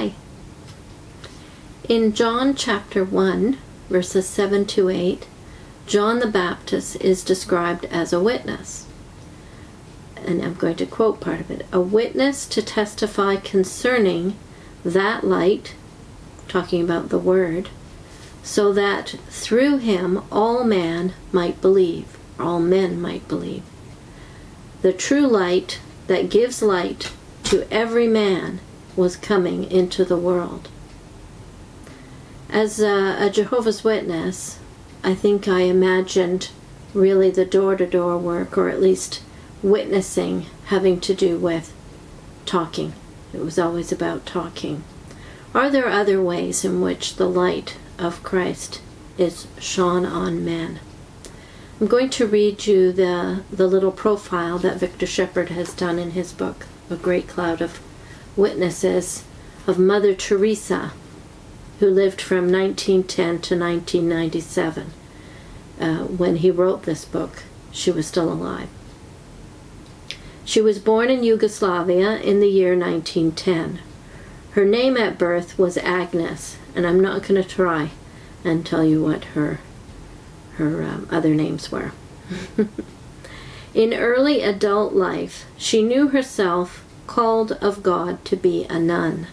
die. In John chapter 1, verses 7 to 8, John the Baptist is described as a witness. And I'm going to quote part of it. A witness to testify concerning that light, talking about the Word, so that through him all men might believe. The true light that gives light to every man was coming into the world. As a Jehovah's Witness, I think I imagined really the door-to-door work, or at least witnessing, having to do with talking. It was always about talking. Are there other ways in which the light of Christ is shone on men? I'm going to read you the little profile that Victor Shepherd has done in his book, A Great Cloud of Witnesses, of Mother Teresa, who lived from 1910 to 1997. When he wrote this book, she was still alive. She was born in Yugoslavia in the year 1910. Her name at birth was Agnes, and I'm not going to try and tell you what her other names were. In early adult life, she knew herself called of God to be a nun.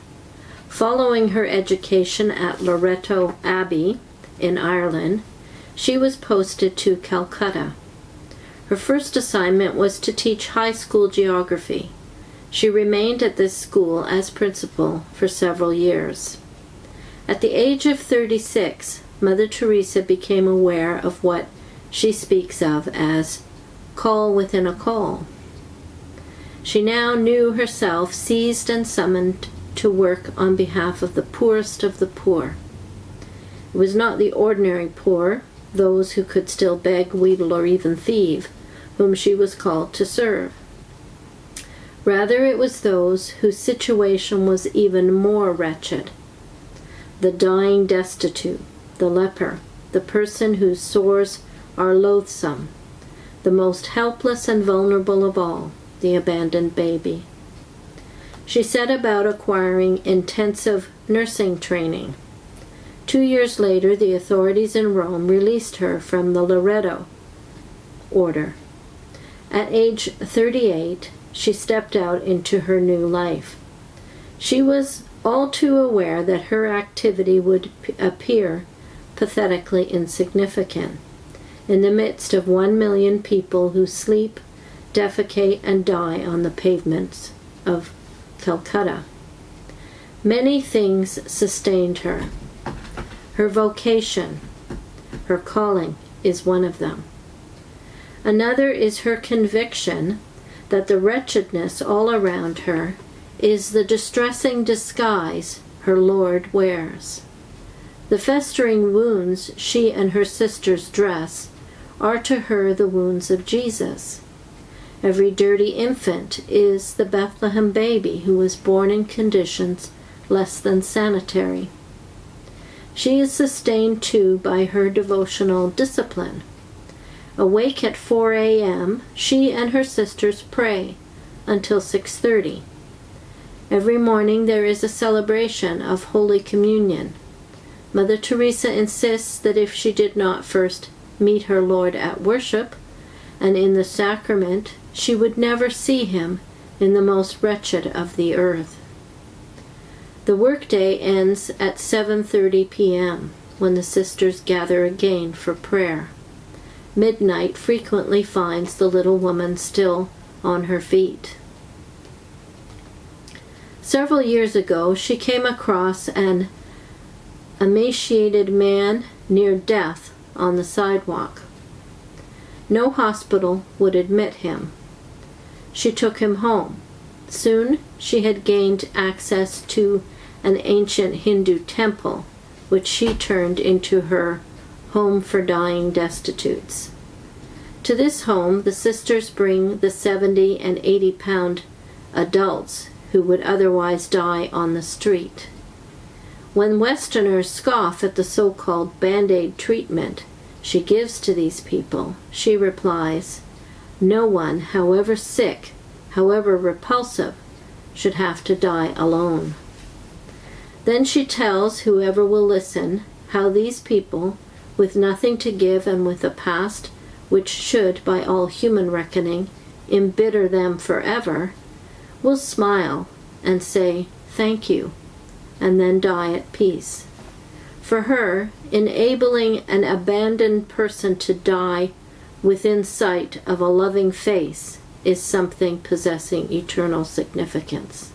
Following her education at Loreto Abbey in Ireland, she was posted to Calcutta. Her first assignment was to teach high school geography. She remained at this school as principal for several years. At the age of 36, Mother Teresa became aware of what she speaks of as call within a call. She now knew herself seized and summoned to work on behalf of the poorest of the poor. It was not the ordinary poor, those who could still beg, wheedle, or even thieve, whom she was called to serve. Rather, it was those whose situation was even more wretched. The dying destitute, the leper, the person whose sores are loathsome, the most helpless and vulnerable of all, the abandoned baby. She set about acquiring intensive nursing training. 2 years later, the authorities in Rome released her from the Loreto order. At age 38, she stepped out into her new life. She was all too aware that her activity would appear pathetically insignificant in the midst of 1 million people who sleep, defecate, and die on the pavements of Calcutta. Many things sustained her. Her vocation, her calling, is one of them. Another is her conviction that the wretchedness all around her is the distressing disguise her Lord wears. The festering wounds she and her sisters dress are to her the wounds of Jesus. Every dirty infant is the Bethlehem baby who was born in conditions less than sanitary. She is sustained too by her devotional discipline. Awake at 4 a.m., she and her sisters pray until 6:30. Every morning there is a celebration of Holy Communion. Mother Teresa insists that if she did not first meet her Lord at worship and in the sacrament, she would never see him in the most wretched of the earth. The workday ends at 7:30 p.m., when the sisters gather again for prayer. Midnight frequently finds the little woman still on her feet. Several years ago, she came across an emaciated man near death on the sidewalk. No hospital would admit him. She took him home. Soon she had gained access to an ancient Hindu temple, which she turned into her home for dying destitutes. To this home, the sisters bring the 70 and 80-pound adults who would otherwise die on the street. When Westerners scoff at the so-called Band-Aid treatment she gives to these people, she replies, "No one, however sick, however repulsive, should have to die alone." Then she tells whoever will listen how these people, with nothing to give and with a past which should, by all human reckoning, embitter them forever, will smile and say, "Thank you," and then die at peace. For her, enabling an abandoned person to die within sight of a loving face is something possessing eternal significance.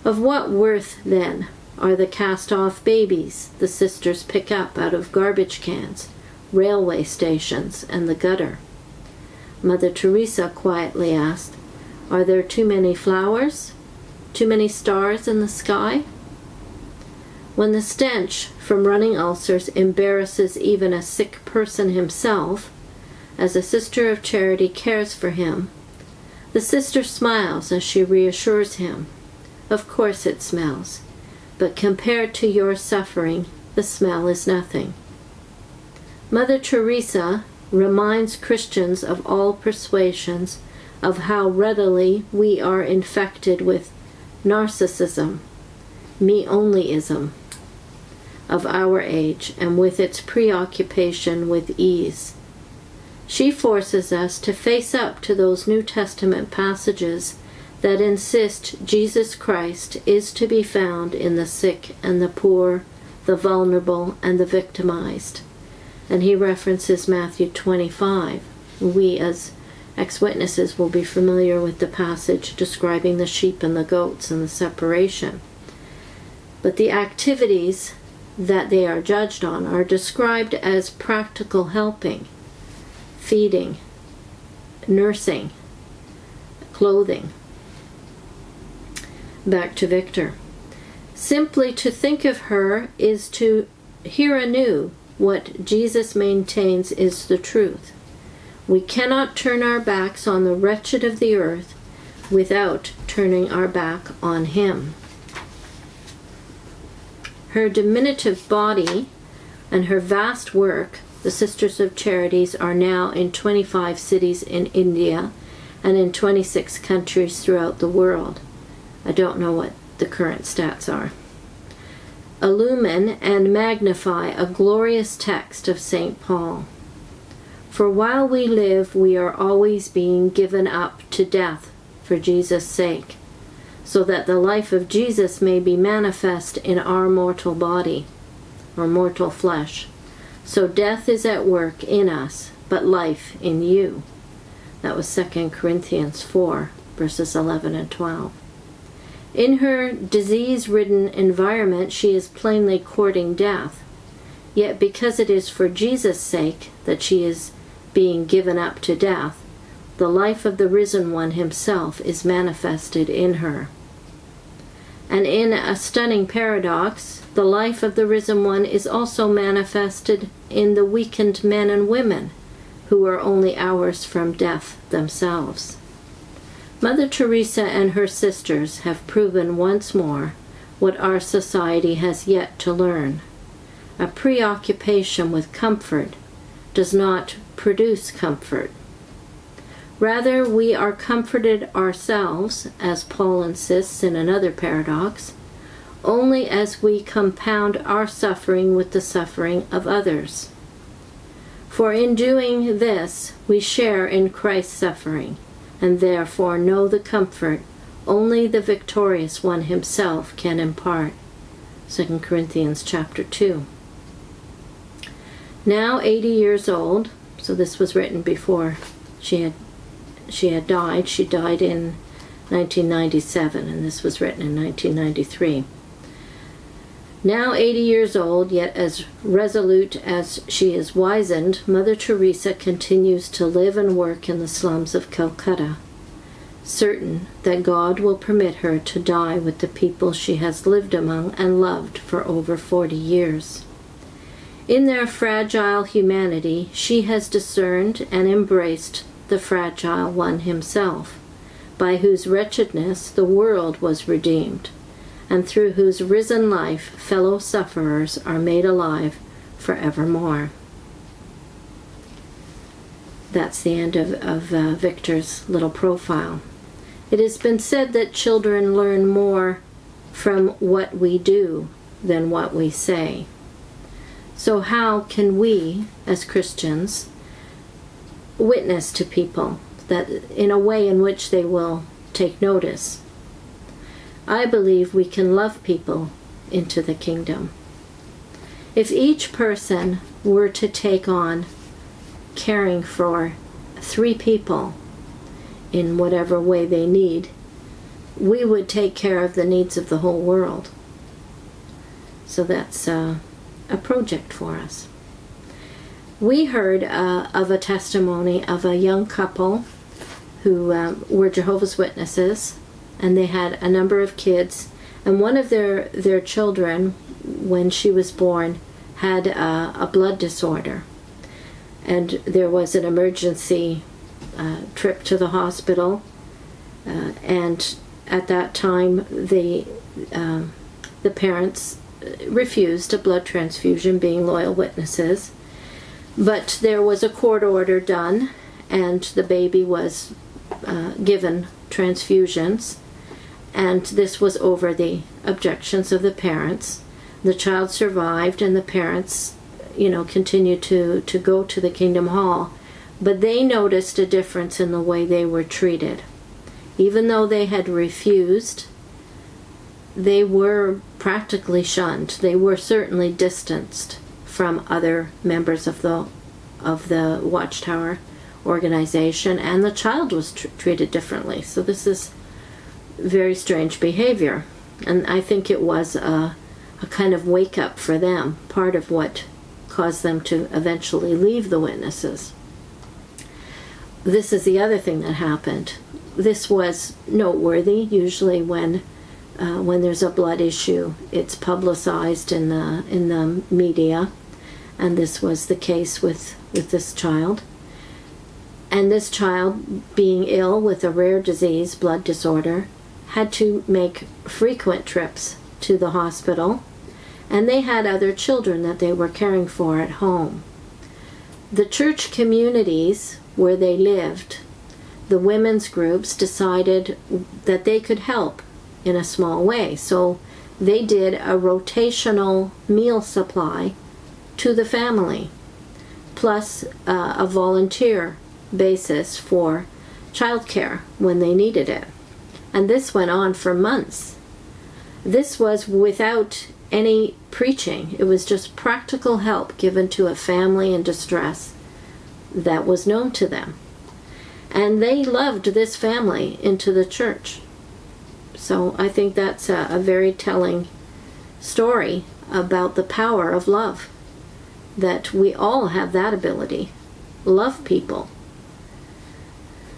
Of what worth, then, are the cast-off babies the sisters pick up out of garbage cans, railway stations, and the gutter? Mother Teresa quietly asked, "Are there too many flowers? Too many stars in the sky?" When the stench from running ulcers embarrasses even a sick person himself, as a sister of charity cares for him, the sister smiles as she reassures him. Of course it smells, but compared to your suffering, the smell is nothing. Mother Teresa reminds Christians of all persuasions of how readily we are infected with narcissism, me-onlyism of our age, and with its preoccupation with ease. She forces us to face up to those New Testament passages that insist Jesus Christ is to be found in the sick and the poor, the vulnerable and the victimized. And he references Matthew 25. We as ex-witnesses will be familiar with the passage describing the sheep and the goats and the separation. But the activities that they are judged on are described as practical helping, feeding, nursing, clothing. Back to Victor. Simply to think of her is to hear anew what Jesus maintains is the truth. We cannot turn our backs on the wretched of the earth without turning our back on him. Her diminutive body and her vast work, the Sisters of Charities are now in 25 cities in India and in 26 countries throughout the world. I don't know what the current stats are. Illumine and magnify a glorious text of St. Paul. For while we live, we are always being given up to death for Jesus' sake, so that the life of Jesus may be manifest in our mortal body, or mortal flesh. So death is at work in us, but life in you. That was 2 Corinthians 4, verses 11 and 12. In her disease-ridden environment, she is plainly courting death. Yet because it is for Jesus' sake that she is being given up to death, the life of the risen one himself is manifested in her. And in a stunning paradox, the life of the risen one is also manifested in the weakened men and women who are only hours from death themselves. Mother Teresa and her sisters have proven once more what our society has yet to learn. A preoccupation with comfort does not produce comfort. Rather, we are comforted ourselves, as Paul insists in another paradox, only as we compound our suffering with the suffering of others. For in doing this, we share in Christ's suffering, and therefore know the comfort only the victorious one himself can impart. 2 Corinthians chapter 2. Now 80 years old, so this was written before she had died. She died in 1997, and this was written in 1993. Now 80 years old, yet as resolute as she is wizened, Mother Teresa continues to live and work in the slums of Calcutta, certain that God will permit her to die with the people she has lived among and loved for over 40 years. In their fragile humanity, she has discerned and embraced the fragile one himself, by whose wretchedness the world was redeemed, and through whose risen life fellow sufferers are made alive forevermore. That's the end of Victor's little profile. It has been said that children learn more from what we do than what we say. So how can we, as Christians, witness to people that in a way in which they will take notice? I believe we can love people into the kingdom. If each person were to take on caring for 3 people in whatever way they need, we would take care of the needs of the whole world. So that's a project for us. We heard of a testimony of a young couple who were Jehovah's Witnesses, and they had a number of kids, and one of their children, when she was born, had a blood disorder, and there was an emergency trip to the hospital, and at that time the parents refused a blood transfusion, being loyal witnesses, but there was a court order done, and the baby was given transfusions, and this was over the objections of the parents. The child survived, and the parents, continued to go to the Kingdom Hall, but they noticed a difference in the way they were treated. Even though they had refused, they were practically shunned. They were certainly distanced from other members of the Watchtower organization, and the child was treated differently. So this is very strange behavior, and I think it was a kind of wake up for them, part of what caused them to eventually leave the Witnesses. This is the other thing that happened. This was noteworthy. Usually when there's a blood issue, it's publicized in the media, and this was the case with this child. And this child, being ill with a rare disease, blood disorder, had to make frequent trips to the hospital, and they had other children that they were caring for at home. The church communities where they lived, the women's groups decided that they could help in a small way. So they did a rotational meal supply to the family, plus a volunteer basis for childcare when they needed it. And this went on for months. This was without any preaching. It was just practical help given to a family in distress that was known to them. And they loved this family into the church. So I think that's a very telling story about the power of love, that we all have that ability. Love people.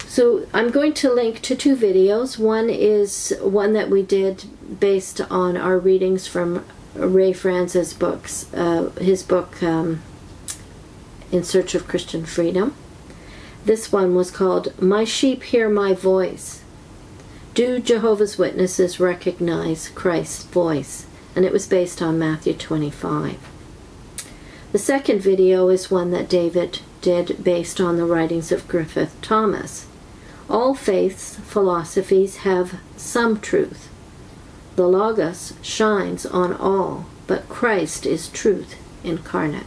So I'm going to link to 2 videos. One is one that we did based on our readings from Ray Franz's books, his book In Search of Christian Freedom. This one was called My Sheep Hear My Voice. Do Jehovah's Witnesses Recognize Christ's Voice? And it was based on Matthew 25. The second video is one that David did based on the writings of Griffith Thomas. All faiths, philosophies have some truth. The Logos shines on all, but Christ is truth incarnate.